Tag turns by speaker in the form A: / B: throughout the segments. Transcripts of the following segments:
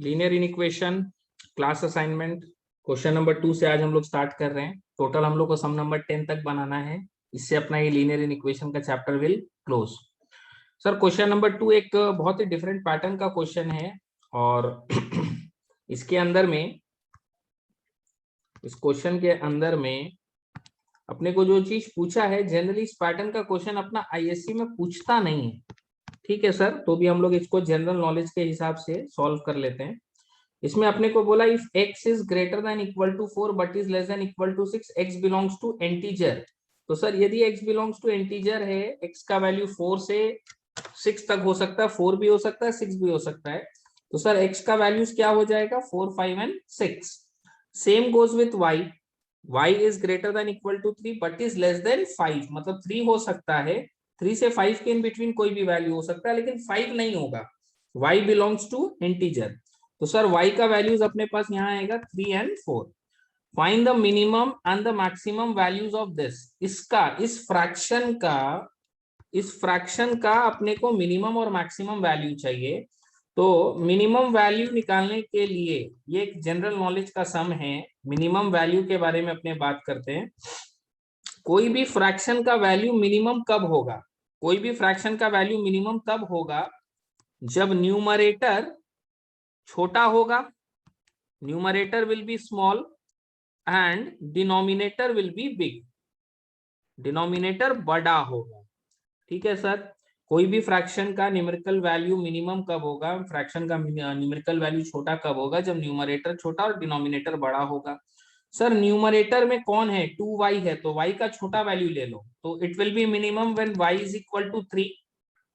A: Linear inequation class assignment question number 2 से आज हम लोग स्टार्ट कर रहे हैं। टोटल हम लोग को सम नंबर 10 तक बनाना है। इससे अपना ये लीनियर इनइक्वेशन का chapter will close. Sir question number 2 एक बहुत ही डिफरेंट पैटर्न का क्वेश्चन है और इसके अंदर में इस क्वेश्चन के अंदर में अपने को जो चीज पूछा है, जनरली इस पैटर्न का क्वेश्चन अपना आईएससी में पूछता नहीं है। ठीक है सर, तो भी हम लोग इसको जनरल नॉलेज के हिसाब से सॉल्व कर लेते हैं। इसमें अपने को बोला if x is greater than equal to 4 but is less than equal to 6, x belongs to integer. तो सर यदि x बिलोंग्स टू इंटीजर है, x का वैल्यू 4 से 6 तक हो सकता है, 4 भी हो सकता है, 6 भी हो सकता है। तो सर x का वैल्यूज क्या हो जाएगा, 4, 5 and 6। Same goes with y is greater than equal to 3 but is less than 5, मतलब 3 हो सकता है, 3 से 5 के इन बिटवीन कोई भी वैल्यू हो सकता है, लेकिन 5 नहीं होगा। y belongs to integer. तो सर y का वैल्यूज अपने पास यहाँ आएगा 3 and 4। Find the minimum and the maximum values of this. इसका इस फ्रैक्शन का अपने को मिनिमम और मैक्सिमम वैल्यू चाहिए। तो मिनिमम वैल्यू निकालने के लिए ये एक जनरल नॉलेज का सम है। मिनिमम वैल्यू के बारे में अपने बात करते हैं। कोई भी फ्रैक्शन का वैल्यू मिनिमम कब होगा, कोई भी फ्रैक्शन का वैल्यू मिनिमम तब होगा जब न्यूमरेटर छोटा होगा, numerator will be small and denominator will be big, denominator बड़ा होगा। ठीक है सर, कोई भी फ्रैक्शन का न्यूमेरिकल वैल्यू मिनिमम कब होगा, फ्रैक्शन का न्यूमेरिकल वैल्यू छोटा कब होगा, जब न्यूमरेटर छोटा और डिनोमिनेटर बड़ा होगा। सर न्यूमरेटर में कौन है, 2y है, तो y का छोटा वैल्यू ले लो, तो it will be minimum when y is equal to 3।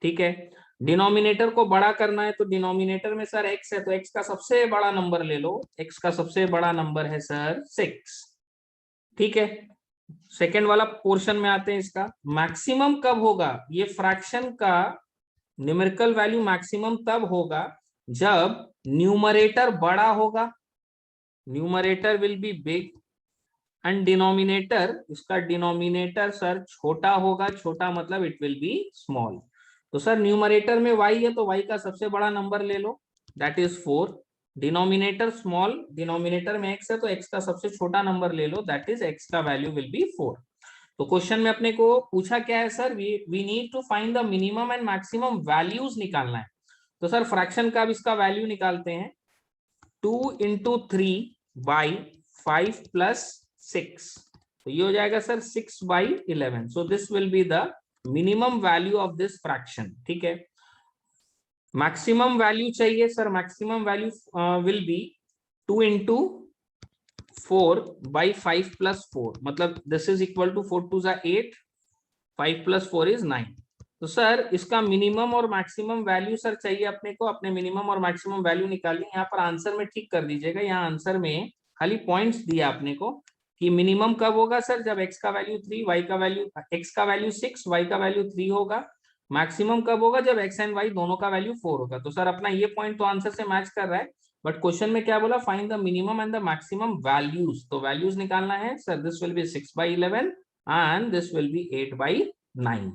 A: ठीक है, डिनोमिनेटर को बड़ा करना है, तो डिनोमिनेटर में सर x है, तो x का सबसे बड़ा नंबर ले लो, x का सबसे बड़ा नंबर है सर 6। ठीक है, सेकेंड वाला पोर्शन में आते हैं। इसका मैक्सिमम कब होगा, ये फ्रैक्शन का न्यूमेरिकल वैल्यू मैक्सिमम तब होगा जब न्यूमरेटर बड़ा होगा, numerator will be big and denominator, इसका डिनोमिनेटर सर छोटा होगा, छोटा मतलब इट विल बी स्मॉल। तो सर न्यूमरेटर में y है, तो y का सबसे बड़ा नंबर ले लो, that is 4। Denominator small, denominator में x है, तो x का सबसे छोटा नंबर ले लो, दैट इज x का वैल्यू विल बी 4। तो क्वेश्चन में अपने को पूछा क्या है sir, we need to find the minimum and maximum values निकालना है। तो सर फ्रैक्शन का अब इसका वैल्यू निकालते हैं, 2 इंटू 3 बाई 5 प्लस 6, तो ये हो जाएगा sir 6 by 11। So this will be the minimum value of this fraction. ठीक है, मैक्सिमम वैल्यू चाहिए sir, maximum value will be 2 into 4 by 5 plus 4, मतलब this is equal to 4 to 8, 5 plus 4 is 9। तो sir इसका मिनिमम और maximum value sir चाहिए अपने को, अपने मिनिमम और मैक्सिमम वैल्यू निकालिए। यहाँ पर आंसर में ठीक कर दीजिएगा, यहाँ आंसर में खाली पॉइंट्स दिया अपने को कि मिनिमम कब होगा सर, जब x का वैल्यू 3, y का वैल्यू, x का वैल्यू 6, y का वैल्यू 3 होगा। मैक्सिमम कब होगा, जब x एंड y दोनों का वैल्यू 4 होगा। तो सर अपना ये पॉइंट तो आंसर से मैच कर रहा है, बट क्वेश्चन में क्या बोला, find the minimum and the maximum values. तो वैल्यूज निकालना है sir, this will be 6 by 11 and this will be 8 by 9।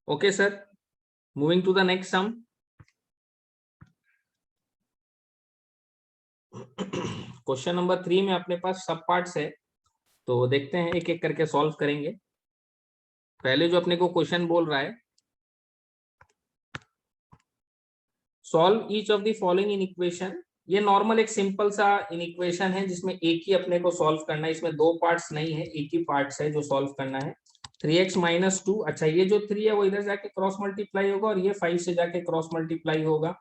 A: Okay sir, moving to the next sum. Question number 3 में अपने पास सब पार्ट्स है, तो देखते हैं एक एक करके सॉल्व करेंगे। पहले जो अपने को क्वेश्चन बोल रहा है, solve each of the following in equation. ये नॉर्मल एक सिंपल सा इन इक्वेशन है जिसमें एक ही अपने को सॉल्व करना है, इसमें दो पार्ट्स नहीं है, एक ही पार्ट्स है जो सॉल्व करना है। 3x माइनस 2, अच्छा ये जो 3 है वो इधर जाके क्रॉस मल्टीप्लाई होगा और ये 5 से जाके क्रॉस मल्टीप्लाई होगा।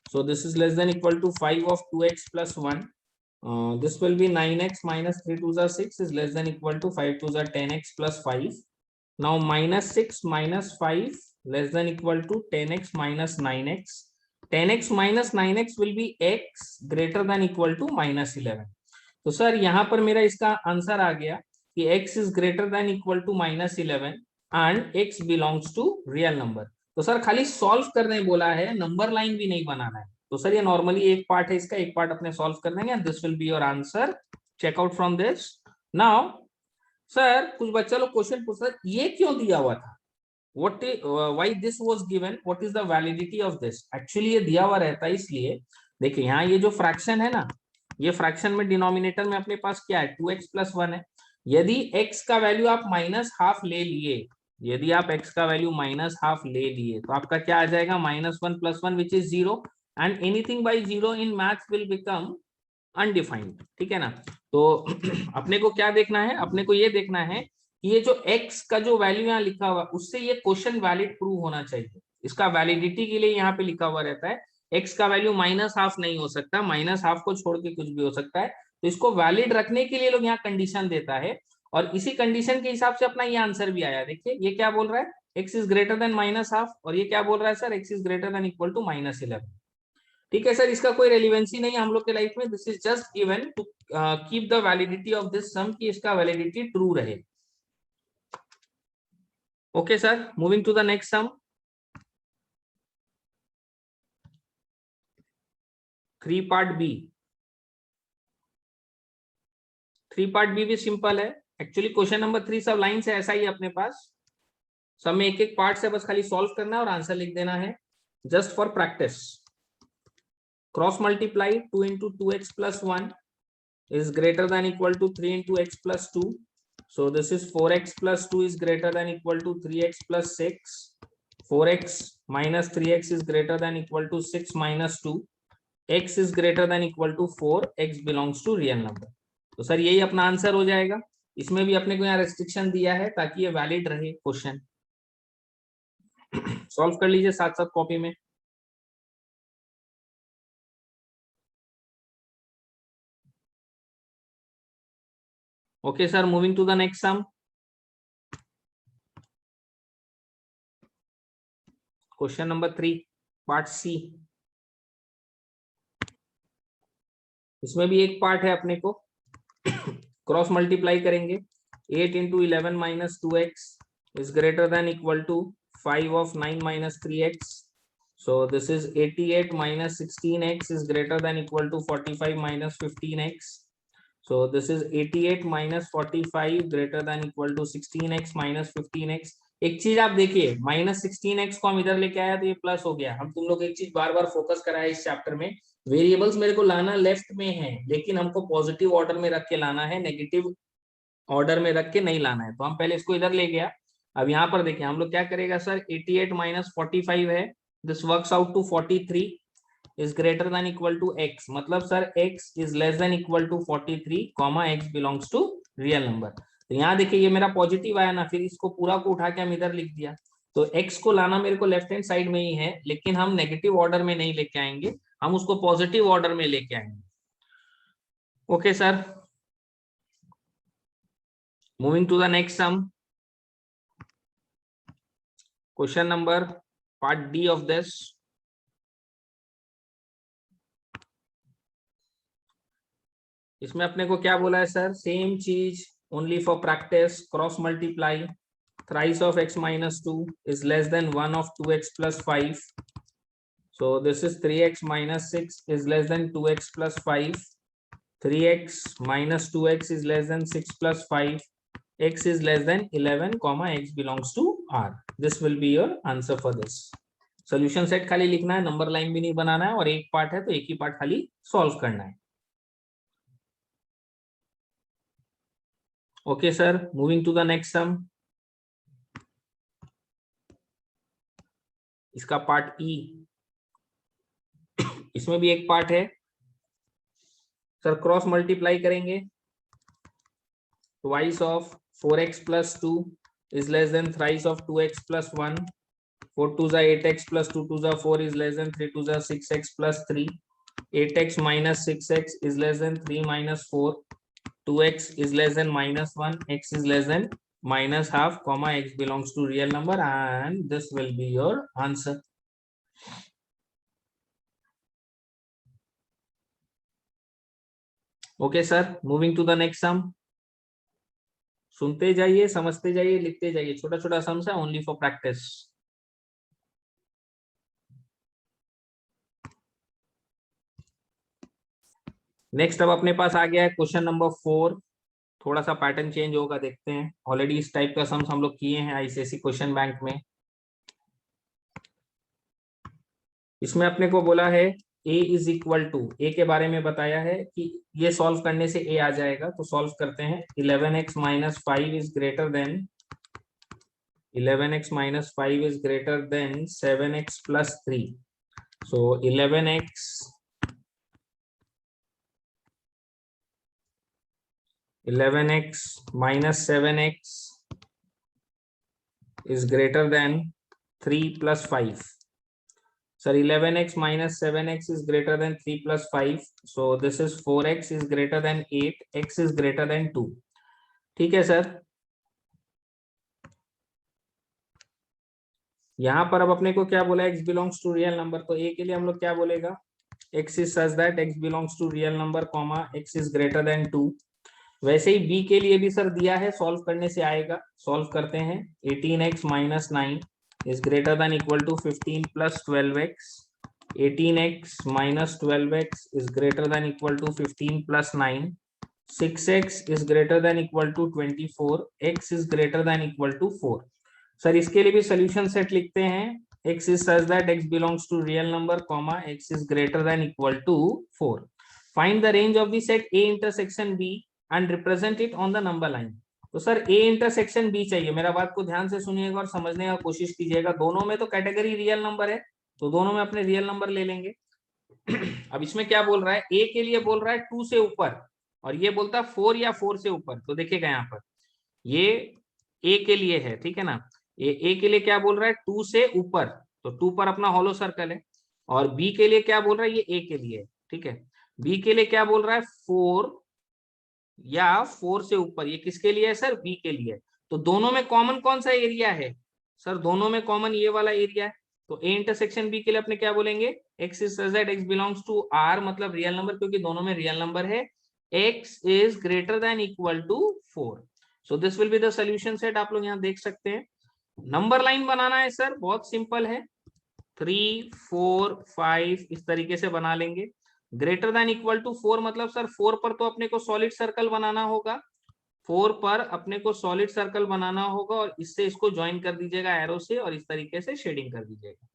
A: So this is less than equal to 5 of 2x plus 1। This will be 9x minus 3 to the 6 is less than equal to 5 to the 10x plus 5. Now minus 6 minus 5 less than equal to 10x minus 9x. 10x minus 9x will be x greater than equal to minus 11. तो sir यहाँ पर मेरा इसका answer आ गया कि x is greater than equal to minus 11 and x belongs to real number। तो sir खाली solve करने बोला है, नंबर लाइन भी नहीं बनाना है। तो सर ये नॉर्मली एक पार्ट है इसका, एक पार्ट अपने सॉल्व कर देंगे, this will be your answer. Check out from this. Now sir कुछ बच्चा लोग क्वेश्चन पूछ रहे ये क्यों दिया हुआ था, why this was given, what is the validity of this? Actually ये दिया हुआ रहता है इसलिए, देखिए यहाँ ये जो फ्रैक्शन है ना, ये फ्रैक्शन में डिनोमिनेटर में अपने पास क्या है, 2x प्लस 1 है। यदि x का वैल्यू आप माइनस हाफ ले लिए, यदि आप x का वैल्यू माइनस हाफ ले लिए तो आपका क्या आ जाएगा, -1 + 1 which is 0, and anything bye 0 in maths will become undefined, ठीक है ना। तो अपने को क्या देखना है, अपने को ये देखना है कि ये जो x का जो वैल्यू यहाँ लिखा हुआ उससे ये क्वेश्चन वैलिड प्रूव होना चाहिए। इसका वैलिडिटी के लिए यहाँ पे लिखा हुआ रहता है x का वैल्यू माइनस हाफ नहीं हो सकता, माइनस हाफ को छोड़ के कुछ भी हो सकता है, तो इसको वैलिड रखने के लिए लोग यहाँ कंडीशन देता है, और इसी कंडीशन के हिसाब से अपना ये आंसर भी आया। देखिए ये क्या बोल रहा है, x is greater than minus half, और ये क्या बोल रहा है sir, x is greater than equal to -11। ठीक है सर, इसका कोई रेलिवेंसी नहीं है हम लोग के लाइफ में, this is just given to keep the validity of this sum, कि इसका वैलिडिटी ट्रू रहे। Okay sir, moving to the next sum, 3 part B. 3 part B भी सिंपल है एक्चुअली, क्वेश्चन नंबर 3 सब लाइन से ऐसा ही है अपने पास, सब में एक एक पार्ट से बस खाली सॉल्व करना है और आंसर लिख देना है, just for practice. Cross multiply 2 into 2x plus 1 is greater than equal to 3 into x plus 2. So this is 4x plus 2 is greater than equal to 3x plus 6. 4x minus 3x is greater than equal to 6 minus 2. x is greater than equal to 4. x belongs to real number. तो sir यही अपना answer हो जाएगा। इसमें भी अपने को यहाँ रेस्ट्रिक्शन दिया है ताकि ये वैलिड रहे क्वेश्चन। सॉल्व कर लीजिए साथ साथ कॉपी में। Okay sir, moving to the next sum. Question number 3, part C. इसमें भी एक पार्ट है अपने को, क्रॉस मल्टीप्लाई करेंगे। 8 into 11 minus 2x is greater than equal to 5 of 9 minus 3x. So this is 88 minus 16x is greater than equal to 45 minus 15x. So this is 88 minus 45 greater than equal to 16x minus 15x. एक चीज आप देखिए, -16x को हम इधर लेके आया तो ये प्लस हो गया। हम तुम लोग एक चीज बार बार फोकस कराया इस चैप्टर में, वेरिएबल्स मेरे को लाना लेफ्ट में है, लेकिन हमको पॉजिटिव ऑर्डर में रख के लाना है, नेगेटिव ऑर्डर में रख के नहीं लाना है। तो हम पहले इसको इधर ले गया। अब यहाँ पर देखिए हम लोग क्या करेगा सर, 88 minus 45 है, this works out to 43 is greater than equal to x, मतलब sir x is less than equal to 43, x belongs to real number। तो यहाँ देखिए ये मेरा पॉजिटिव आया ना, फिर इसको पूरा को उठा के हम इधर लिख दिया। तो x को लाना मेरे को लेफ्ट हैंड साइड में ही है, लेकिन हम नेगेटिव ऑर्डर में नहीं लेके आएंगे, हम उसको पॉजिटिव ऑर्डर में लेके आएंगे। Okay sir, moving to the next sum, question number part D of this. इसमें अपने को क्या बोला है सर, सेम चीज, only for practice, cross multiply, thrice of x minus 2 is less than 1 of 2x plus 5. So this is 3x minus 6 is less than 2x plus 5. 3x minus 2x is less than 6 plus 5. X is less than 11, x belongs to R. This will be your answer for this. Solution set खाली लिखना है, number line भी नहीं बनाना है, और एक part है तो एक ही पार्ट खाली सॉल्व करना है। Okay sir, moving to the next sum. इसका पार्ट ई, इसमें भी एक पार्ट है सर, क्रॉस मल्टीप्लाई करेंगे, twice of 4x plus 2 is less than thrice of 2x plus 1. 4 2 is 8x plus 2 2 is 4 is less than 3 2 is 6x plus 3. 8x minus 6x is less than 3 minus 4. 2x is less than -1, x is less than minus half, x belongs to real number, and this will be your answer. Okay sir, moving to the next sum. सुनते जाइए, समझते जाइए, लिखते जाइए, छोटा छोटा sums है, only for practice. Next अब अपने पास आ गया है क्वेश्चन नंबर 4, थोड़ा सा पैटर्न चेंज होगा, देखते हैं। ऑलरेडी इस टाइप का सम्स हम लोग किए हैं आईसीएसई क्वेश्चन बैंक में, इसमें अपने को बोला है a इज इक्वल टू, ए के बारे में बताया है कि ये सॉल्व करने से a आ जाएगा, तो सॉल्व करते हैं। 11x minus 5 is greater then 11x minus 5 is greater than 7x plus 3. So 11x minus 7x is greater than 3 plus 5. Sir, 11x minus 7x is greater than 3 plus 5. So this is 4x is greater than 8, x is greater than 2. ठीक है sir. यहाँ पर अब अपने को क्या बोला, x belongs to real number, तो a के लिए हम लोग क्या बोलेगा, x is such that x belongs to real number, x is greater than 2। वैसे ही b के लिए भी सर दिया है, सॉल्व करने से आएगा, सॉल्व करते हैं। 18x minus 9 is greater than equal to 15 plus 12x। 18x minus 12x is greater than equal to 15 plus 9। 6x is greater than equal to 24, x is greater than equal to 4। Sir इसके लिए भी solution set लिखते हैं। x is such that x belongs to real number, x is greater than equal to 4। Find the range of the set A intersection B and represent it on the number line। तो sir A intersection B चाहिए, मेरा बात को ध्यान से सुनिएगा और समझने का कोशिश कीजिएगा। दोनों में तो कैटेगरी रियल नंबर है, तो दोनों में अपने रियल नंबर ले लेंगे। अब इसमें क्या बोल रहा है, A के लिए बोल रहा है 2 से ऊपर और ये बोलता है 4 या 4 से ऊपर। तो देखिएगा यहाँ पर ये A के लिए है, ठीक है ना, ये A के लिए क्या बोल रहा है 2 से ऊपर, तो 2 पर अपना हॉलो सर्कल है। और B के लिए क्या बोल रहा है, ये A के लिए, ठीक है। B के लिए क्या बोल रहा है 4 या 4 से ऊपर, ये किसके लिए है सर, B के लिए। तो दोनों में कॉमन कौन सा एरिया है सर, दोनों में कॉमन ये वाला एरिया है। तो A इंटरसेक्शन B के लिए अपने क्या बोलेंगे, x is such that x belongs to R, मतलब रियल नंबर, क्योंकि दोनों में रियल नंबर है। x is greater than equal to 4। So this will be the solution set. आप लोग यहाँ देख सकते हैं। नंबर लाइन बनाना है सर, बहुत सिंपल है, 3 4 5 इस तरीके से बना लेंगे। ग्रेटर देन इक्वल टू 4 मतलब सर 4 पर तो अपने को सॉलिड सर्कल बनाना होगा, 4 पर अपने को सॉलिड सर्कल बनाना होगा और इससे इसको ज्वाइन कर दीजिएगा एरो से और इस तरीके से शेडिंग कर दीजिएगा।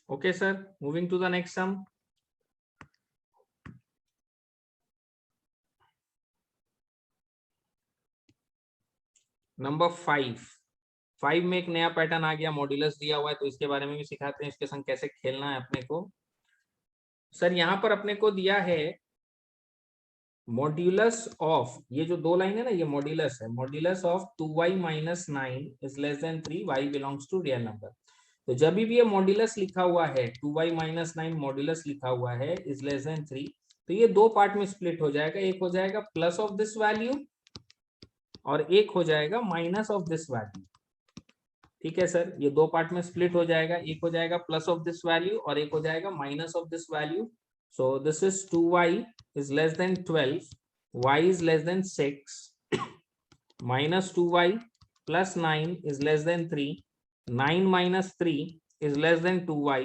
A: Okay sir, moving to the next sum. Number 5 में एक नया पैटर्न आ गया, मॉड्यूलस दिया हुआ है, तो इसके बारे में भी सिखाते हैं, इसके संग कैसे खेलना है अपने को। सर यहाँ पर अपने को दिया है मॉड्यूलस ऑफ, ये जो दो लाइन है ना, ये मॉड्यूलस है, modulus of 2y minus 9 is less than 3, y belongs to real number. तो जब भी ये मॉड्यूलस लिखा हुआ है 2y माइनस 9 मॉड्यूलस लिखा हुआ है इज लेस देन 3, तो ये दो पार्ट में स्प्लिट हो जाएगा, एक हो जाएगा प्लस ऑफ दिस वैल्यू और एक हो जाएगा माइनस ऑफ दिस वैल्यू। ठीक है सर, ये दो पार्ट में स्प्लिट हो जाएगा, एक हो जाएगा प्लस ऑफ दिस वैल्यू और एक हो जाएगा minus of this value. So this is 2y is less than 12, y is less than 6, minus 2y plus 9 is less than 3, 9 minus 3 is less than 2y,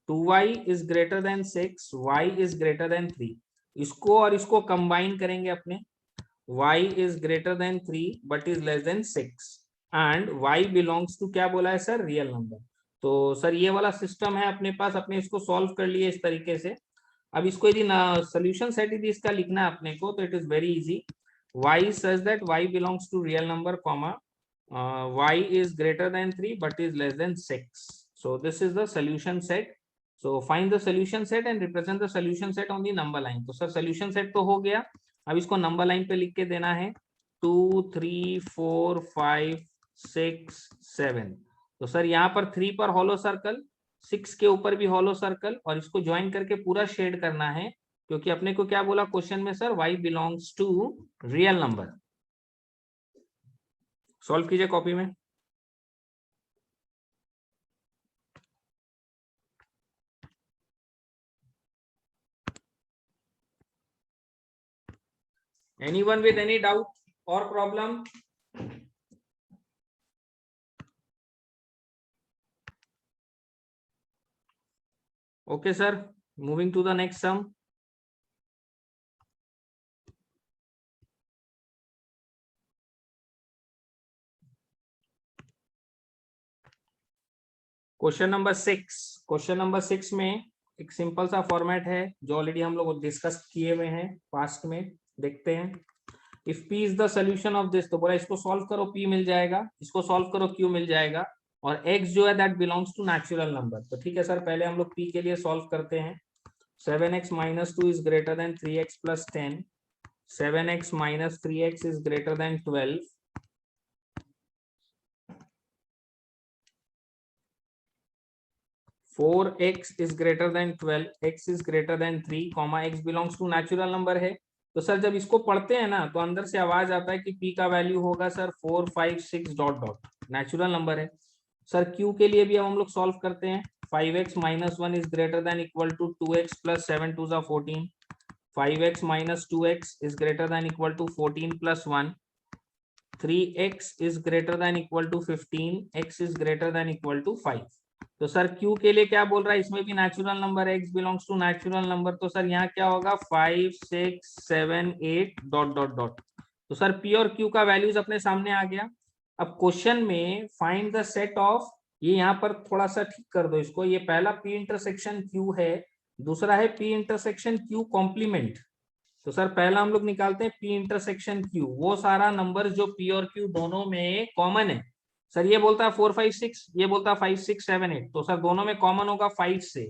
A: 2y is greater than 6, y is greater than 3। इसको और इसको combine करेंगे अपने, y is greater than 3 but is less than 6 and y belongs to क्या बोला है sir, real number. तो sir ये वाला सिस्टम है अपने पास, अपने इसको सॉल्व कर लिए इस तरीके से। अब इसको यदि सोल्यूशन सेट यदि इसका लिखना है अपने को, तो it is very easy. y such that y belongs to real number, y is greater than 3 but is less than 6। so this is the solution set। so find the solution set and represent the solution set on the number line। तो sir solution set तो हो गया, अब इसको number line पे लिख के देना है 2 3 4 5 6 7। तो सर यहाँ पर 3 पर हॉलो सर्कल, 6 के ऊपर भी हॉलो सर्कल और इसको ज्वाइन करके पूरा शेड करना है, क्योंकि अपने को क्या बोला क्वेश्चन में sir, y belongs to real number. Solve कीजिए कॉपी में। Anyone with any doubt or problem? Okay sir, moving to the next sum. Question number 6 में एक सिंपल सा फॉर्मेट है जो ऑलरेडी हम लोग डिस्कस किए हुए हैं पास्ट में। देखते हैं, if p is the solution of this, तो बोला इसको सॉल्व करो p मिल जाएगा, इसको सॉल्व करो q मिल जाएगा, और x जो है that belongs to natural number. तो ठीक है सर, पहले हम लोग p के लिए सॉल्व करते हैं। 7x minus 2 is greater than 3x plus 10, 7x minus 3x is greater than 12, 4x is greater than 12, x is greater than 3, x belongs to natural number है। तो सर जब इसको पढ़ते हैं ना तो अंदर से आवाज आता है कि p का वैल्यू होगा sir 4 5 6 dot dot, natural number है। सर q के लिए भी अब हम लोग सॉल्व करते हैं। 5x minus 1 is greater than equal to 2x plus 7 2s are 14, 5x minus 2x is greater than equal to 14 plus 1, 3x is greater than equal to 15, x is greater than equal to 5। तो sir q के लिए क्या बोल रहा है, इसमें भी natural number है, x belongs to natural number. तो सर यहाँ क्या होगा 5 6 7 8 डॉट डॉट डॉट। तो सर p और q का वैल्यूज अपने सामने आ गया। अब क्वेश्चन में फाइंड द सेट ऑफ, ये यहाँ पर थोड़ा सा ठीक कर दो इसको, ये पहला p इंटरसेक्शन q है, दूसरा है p इंटरसेक्शन q कॉम्प्लीमेंट। तो सर पहला हम लोग निकालते हैं p इंटरसेक्शन q, वो सारा नंबर जो p और q दोनों में कॉमन है। सर ये बोलता है 4 5 6, ये बोलता है 5 6 7 8, तो सर दोनों में कॉमन होगा 5 से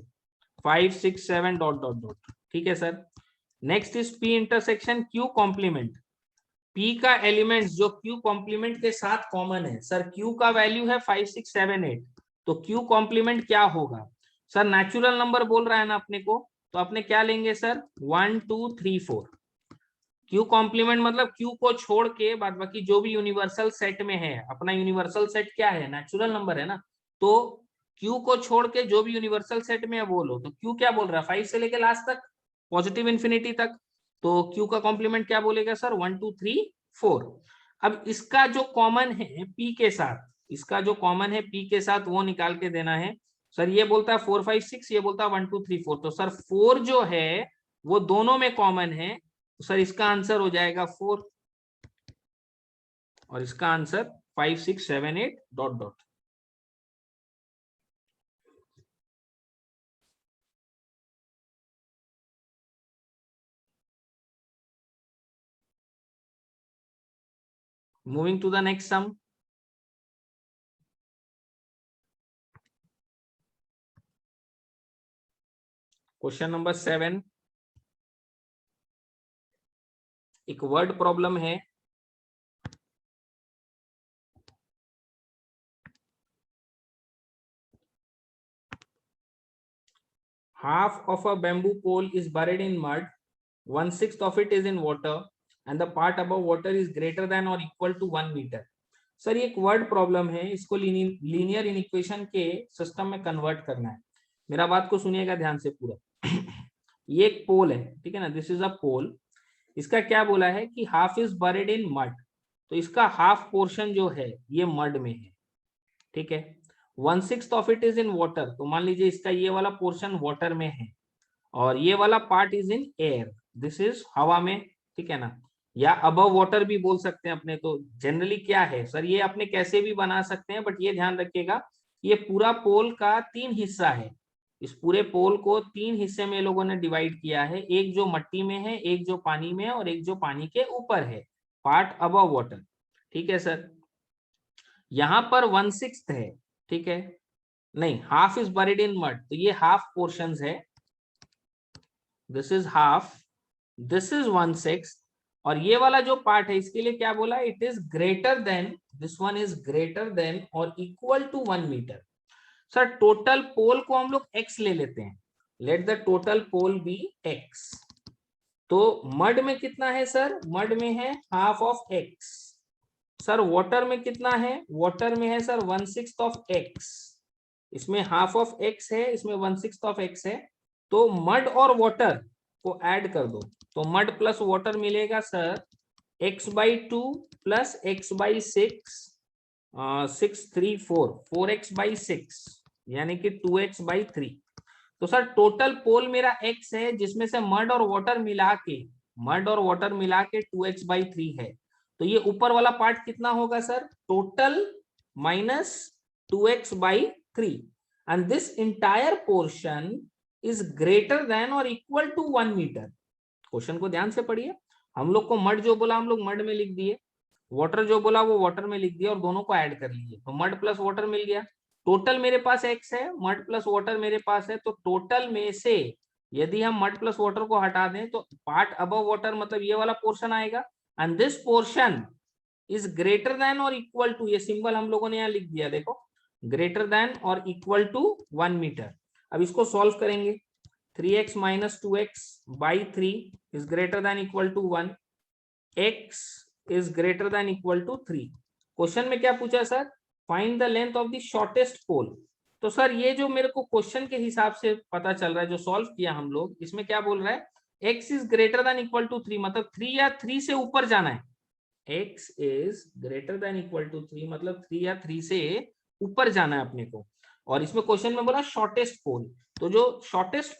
A: 5 6 7 डॉट डॉट डॉट। ठीक है sir, next is p intersection q complement. p का एलिमेंट्स जो q कॉम्प्लीमेंट के साथ कॉमन है, सर q का वैल्यू है 5 6 7 8, तो q कॉम्प्लीमेंट क्या होगा। सर नेचुरल नंबर बोल रहा है ना अपने को, तो अपने क्या लेंगे सर 1 2 3 4। क्यू कॉम्प्लीमेंट मतलब क्यू को छोड़ के बाद बाकी जो भी यूनिवर्सल सेट में है, अपना यूनिवर्सल सेट क्या है, नेचुरल नंबर है ना, तो क्यू को छोड़ के जो भी यूनिवर्सल सेट में है वो लो। तो क्यू क्या बोल रहा है 5 से लेके लास्ट तक, पॉजिटिव इंफिनिटी तक, तो क्यू का कॉम्प्लीमेंट क्या बोलेगा सर 1 2 3 4। अब इसका जो कॉमन है पी के साथ, इसका जो कॉमन है पी के साथ वो निकाल के देना है। सर ये बोलता है 4 5 6, ये बोलता है 1 2 3 4, तो सर 4 जो है वो दोनों में कॉमन है, तो सर इसका आंसर हो जाएगा 4, और इसका answer 5 6 7 8 dot dot. Moving to the next sum. Question number 7, एक वर्ड प्रॉब्लम है। Half of a bamboo pole is buried in mud, 1/6 of it is in water, and the part above water is greater than or equal to 1 meter। Sir ये एक word problem है, इसको linear inequation के system में convert करना है। मेरा बात को सुनिएगा ध्यान से पूरा। ये एक पोल है, ठीक है ना, दिस इज अ पोल। इसका क्या बोला है कि half is buried in mud, तो इसका हाफ पोर्शन जो है ये मड में है, ठीक है। 1/6 of it is in water, तो मान लीजिए इसका ये वाला पोर्शन वाटर में है, और ये वाला part is in air, this is हवा में, ठीक है ना, या अबव वाटर भी बोल सकते हैं अपने। तो जनरली क्या है सर, ये अपने कैसे भी बना सकते हैं, बट ये ध्यान रखिएगा ये पूरा पोल का 3 हिस्सा है। इस पूरे पोल को 3 हिस्से में लोगों ने डिवाइड किया है, एक जो मट्टी में है, एक जो पानी में है, और एक जो पानी के ऊपर है, पार्ट अबव वाटर। ठीक है सर, यहां पर 1/6 है, ठीक है, नहीं half is buried in mud, तो ये हाफ पोर्शंस है, this is half, this is 1/6, और ये वाला जो पार्ट है इसके लिए क्या बोला, it is greater than, this one is greater than और equal to 1 metre. Sir total pole को हम लोग x ले लेते हैं, let the total pole be x। तो मड में कितना है सर, मड में है half of x। Sir water में कितना है, वाटर में है सर 1/6 ऑफ x, इसमें हाफ ऑफ x है, इसमें 1/6 ऑफ x है। तो मड और वाटर को ऐड कर दो, तो मड प्लस वाटर मिलेगा sir x/2 plus x/6, 6 3 4, 4x/6 यानी कि 2x/3। तो सर टोटल पोल मेरा x है, जिसमें से मड और वाटर मिला के 2x/3 है। तो ये ऊपर वाला पार्ट कितना होगा sir, total minus 2x/3, and this entire portion is greater than और इक्वल टू 1 मीटर। क्वेश्चन को ध्यान से पढ़िए। हम लोग को मड जो बोला हम लोग मड में लिख दिए, वाटर जो बोला वो वाटर में लिख दिया, और दोनों को ऐड कर लिए, तो मड प्लस वाटर मिल गया। टोटल मेरे पास x है, मड प्लस वाटर मेरे पास है, तो टोटल में से यदि हम मड प्लस वाटर को हटा दें तो पार्ट अबव वाटर मतलब ये वाला पोर्शन आएगा, and this portion is greater than और इक्वल टू, ये सिंबल हम लोगों ने यहाँ लिख दिया, देखो, ग्रेटर देन और इक्वल टू 1 मीटर। अब इसको सॉल्व करेंगे, 3x minus 2x/3 is greater than equal to 1, x is greater than equal to 3। Question में क्या पूछा sir, find the length of the shortest pole. तो सर ये जो मेरे को क्वेश्चन के हिसाब से पता चल रहा है, जो सॉल्व किया हम लोग, इसमें क्या बोल रहा है, x is greater than equal to 3, मतलब 3 या 3 से ऊपर जाना है। x is greater than equal to 3 मतलब 3 या 3 से ऊपर जाना है अपने को। और इसमें क्वेश्चन में बोला शॉर्टेस्ट पोल, तो जो शॉर्टेस्ट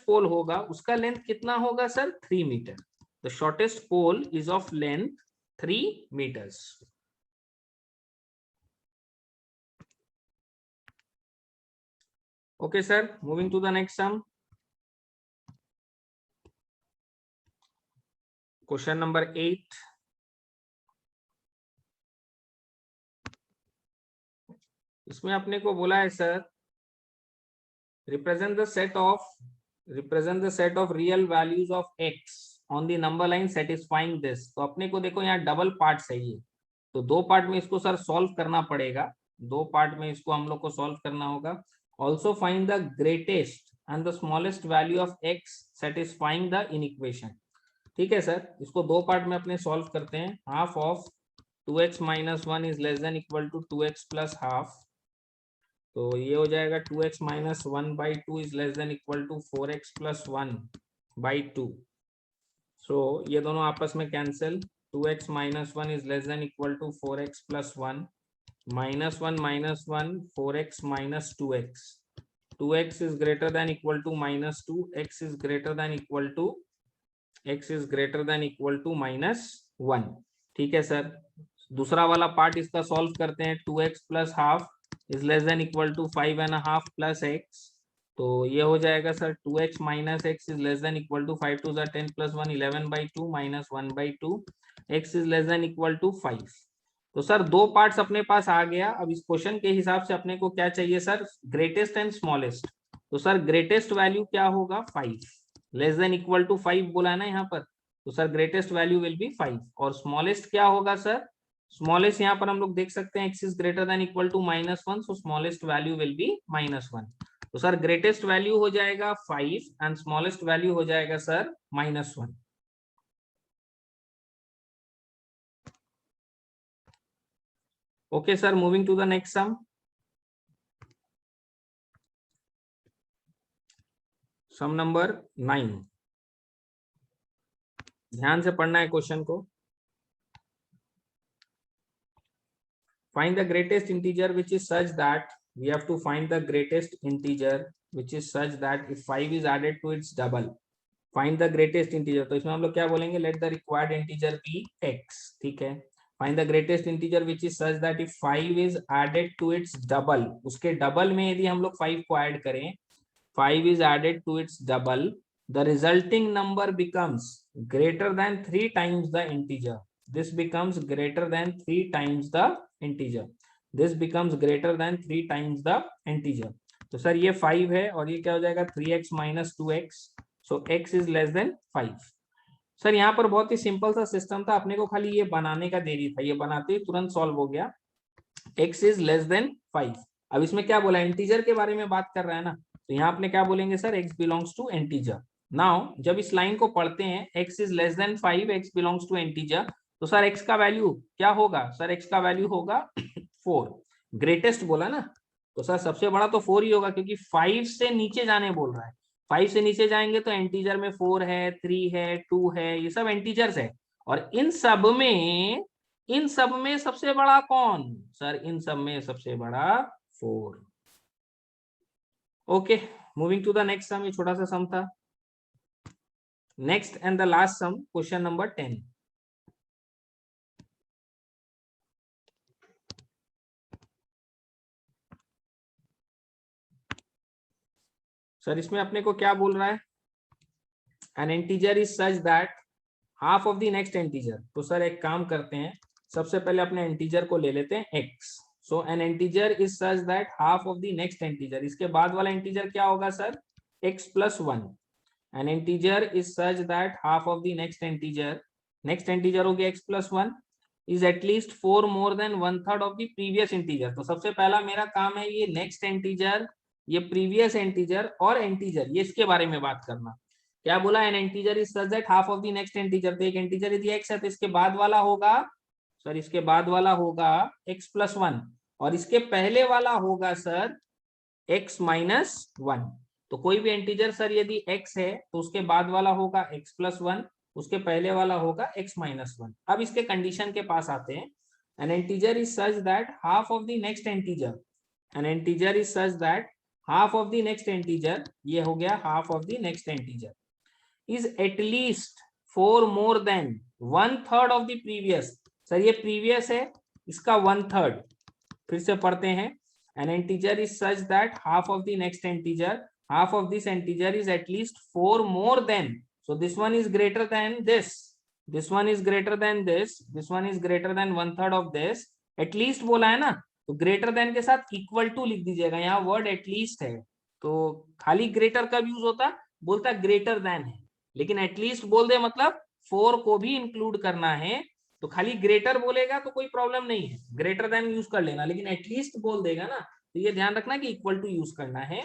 A: पोल होगा उसका लेंथ कितना होगा sir, 3 metre. The shortest pole is of length 3 meters। Okay sir, moving to the next sum, question number 8। इसमें अपने को बोला है sir, represent the set of real values of x on the number line satisfying this। तो अपने को देखो यहाँ डबल पार्ट्स है ये, तो दो पार्ट में इसको सर सॉल्व करना पड़ेगा, दो पार्ट में इसको हम लोग को सॉल्व करना होगा। Also find the greatest and the smallest value of x satisfying the inequation. ठीक है सर, इसको दो पार्ट में अपने सॉल्व करते हैं। Half of 2x minus 1 is less than equal to 2x plus half, तो ये हो जाएगा 2x minus 1/2 is less than equal to 4x plus 1/2। So ये दोनों आपस में cancel, 2x minus 1 is less than equal to 4x plus 1, -1 minus 1 4x minus 2x, 2x is greater than equal to -2, x is greater than equal to -1। ठीक है sir, दूसरा वाला part इसका solve करते हैं, 2x plus half is less than equal to 5.5 plus x, तो ये हो जाएगा sir 2x minus x is less than equal to 5 2 10 plus 1 11/2 minus 1/2, x is less than equal to 5। तो सर दो पार्ट्स अपने पास आ गया। अब इस क्वेश्चन के हिसाब से अपने को क्या चाहिए सर, ग्रेटेस्ट एंड स्मॉलेस्ट। तो सर ग्रेटेस्ट वैल्यू क्या होगा, 5, लेस देन इक्वल टू 5 बोला है ना यहाँ पर, तो sir greatest value will B 5। और स्मॉलेस्ट क्या होगा सर, स्मॉलेस्ट यहाँ पर हम लोग देख सकते हैं x is greater than equal to -1, so smallest value will be -1। तो सर ग्रेटेस्ट वैल्यू हो जाएगा 5 एंड स्मॉलेस्ट वैल्यू हो जाएगा sir -1। Okay sir, moving to the next sum, sum number 9। ध्यान से पढ़ना है क्वेश्चन को। Find the greatest integer which is such that we have to find the greatest integer which is such that if 5 is added to its double, find the greatest integer। तो इसमें हम लोग क्या बोलेंगे, let the required integer be x। ठीक है, find the greatest integer which is such that if 5 is added to its double, उसके double में यदि हम लोग 5 को ऐड करें, 5 is added to its double, the resulting number becomes greater than 3 times the integer। This becomes greater than 3 times the integer। This becomes greater than 3 times the integer। तो sir ये 5 है और ये क्या हो जाएगा 3x minus 2x, so x is less than 5। Sir यहाँ पर बहुत ही सिंपल सा सिस्टम था, अपने को खाली ये बनाने का देरी था, ये बनाते ही तुरंत सॉल्व हो गया, x is less than 5। अब इसमें क्या बोला, इंटीजर के बारे में बात कर रहा है ना, तो यहाँ आपने क्या बोलेंगे sir, x belongs to integer। Now जब इस लाइन को पढ़ते हैं x is less than 5, x belongs to integer, तो सर x का वैल्यू क्या होगा, सर x का वैल्यू होगा 4। ग्रेटेस्ट बोला ना, तो सर सबसे बड़ा तो 4 ही होगा, क्योंकि 5 से नीचे जाने बोल रहा है। 5 से नीचे जाएंगे तो इंटीजर में 4 है, 3 है, 2 है, ये सब इंटीजर्स है। और इन सब में सबसे बड़ा कौन, सर इन सब में सबसे बड़ा 4। Okay, moving to the next sum. ये छोटा सा सम था। Next and the last sum, question number 10। Sir इसमें अपने को क्या बोल रहा है? An integer is such that half of the next integer. तो सर एक काम करते हैं, सबसे पहले अपने इंटीजर को ले लेते हैं x। So N integer is such that half of the next integer, इसके बाद वाला इंटीजर क्या होगा sir? x plus 1। N integer is such that half of the next integer हो गया x plus 1 is at least 4 more than 1/3 of the previous integer. तो सबसे पहला मेरा काम है ये नेक्स्ट इंटीजर, ये प्रीवियस इंटीजर और इंटीजर, ये इसके बारे में बात करना। क्या बोला? N integer is such that half of the next integer. तो एक इंटीजर यदि x है तो इसके बाद वाला होगा सर, इसके बाद वाला होगा x प्लस 1 और इसके पहले वाला होगा सर x माइनस 1। तो कोई भी इंटीजर सर यदि x है तो उसके बाद वाला होगा x प्लस 1, उसके पहले वाला होगा x माइनस 1। अब इसके कंडीशन के पास आते हैं। N integer is such that half of the next integer, N integer is such that half of the next integer, ये हो गया half of the next integer, is at least 4 more than 1/3 of the previous। Sir ये previous है, इसका 1/3। फिर से पढ़ते हैं। an integer is such that half of the next integer, half of this integer is at least 4 more than, so this one is greater than this, this one is greater than this one is greater than 1/3 of this। at least बोला है ना, तो greater than के साथ equal to लिख दीजिएगा। यहाँ word at least है तो खाली greater कब यूज होता? बोलता greater than है, लेकिन एटलीस्ट बोल दे मतलब 4 को भी इंक्लूड करना है। तो खाली ग्रेटर बोलेगा तो कोई प्रॉब्लम नहीं है, ग्रेटर देन यूज कर लेना, लेकिन एटलीस्ट बोल देगा ना तो ये ध्यान रखना कि इक्वल टू यूज करना है।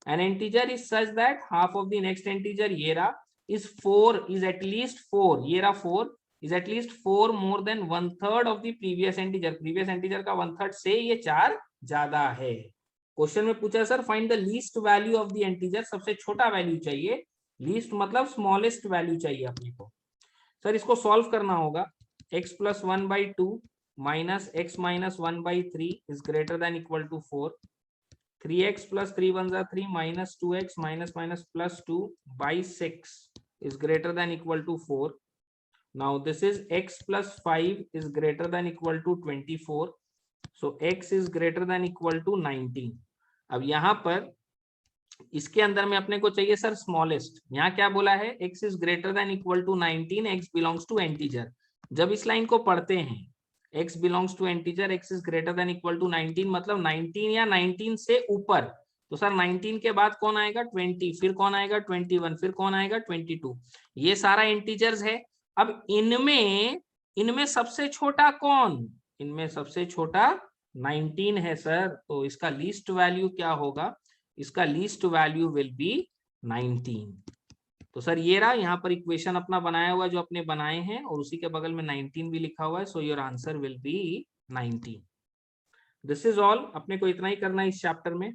A: An integer is such that half of the next integer ये रहा इज 4 इज एटलीस्ट 4, ये रहा 4 is at least 4 more than 1/3 of the previous integer. Previous integer का 1/3 से ये 4 ज्यादा है। क्वेश्चन में पूछा sir find the least value of the integer, सबसे छोटा वैल्यू चाहिए। लीस्ट मतलब स्मॉलेस्ट वैल्यू चाहिए अपने को। सर इसको सॉल्व करना होगा। x plus 1/2 minus x minus 1/3 is greater than equal to 4। 3x plus 3 1 3 minus 2x minus minus plus 2/6 is greater than equal to 4। Now this is x plus 5 is greater than equal to 24। So x is greater than equal to 19। अब यहाँ पर इसके अंदर में अपने को चाहिए sir smallest. यहाँ क्या बोला है? x is greater than equal to 19, x belongs to integer. जब इस लाइन को पढ़ते हैं x belongs to integer, x is greater than equal to 19 मतलब 19 या 19 से ऊपर। तो सर 19 के बाद कौन आएगा? 20, फिर कौन आएगा? 21, फिर कौन आएगा? 22। ये सारा इंटीजर्स है। अब इनमें सबसे छोटा कौन? इनमें सबसे छोटा 19 है सर। तो इसका लीस्ट वैल्यू क्या होगा? इसका लीस्ट वैल्यू विल बी 19। तो सर ये रहा यहाँ पर इक्वेशन अपना बनाया हुआ जो अपने बनाए हैं और उसी के बगल में 19 भी लिखा हुआ है। So your answer will be 19। This is all. अपने को इतना ही करना है इस चैप्टर में।